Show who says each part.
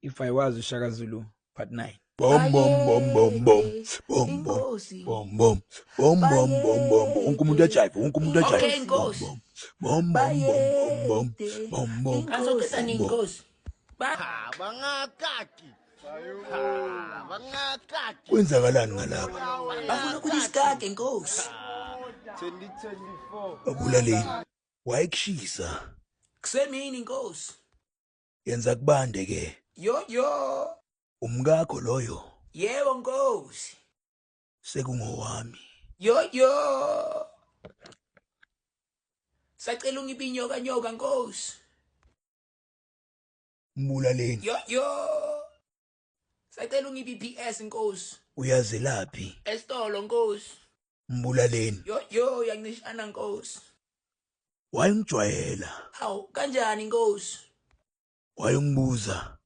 Speaker 1: If I was uShaka Zulu, part 9.
Speaker 2: Bom bom bom bom bom bom bom bom bom bom bom bom bom wonke umuntu ajayiva wonke umuntu
Speaker 3: Okay,
Speaker 2: ajayiva
Speaker 3: Nkosi.
Speaker 2: bom bom bom bom bom bom bom
Speaker 3: Kazoqeda nini
Speaker 2: bom
Speaker 3: Nkosi?
Speaker 4: Bangakaki. Bangakaki.
Speaker 2: kwenzakalani ngalapha
Speaker 3: Bafuna ukuthi isikage Nkosi.
Speaker 4: 2024.
Speaker 2: abulaleni wayekushisa
Speaker 3: Kusemini Nkosi.
Speaker 2: yenza kubande ke
Speaker 3: Yo.
Speaker 2: umkakho loyo
Speaker 3: Yebo Nkosi.
Speaker 2: sekungowami
Speaker 3: Yo. Sacela ungibinyoka nyoka Nkosi.
Speaker 2: mbulaleni
Speaker 3: Yo. Sacela ungibi PS Nkosi.
Speaker 2: uyazelaphi
Speaker 3: Esitolo Nkosi.
Speaker 2: mbulaleni
Speaker 3: Yo yangisana Nkosi.
Speaker 2: wayengijwayela
Speaker 3: Hawu kanjani Nkosi?
Speaker 2: wayengibuza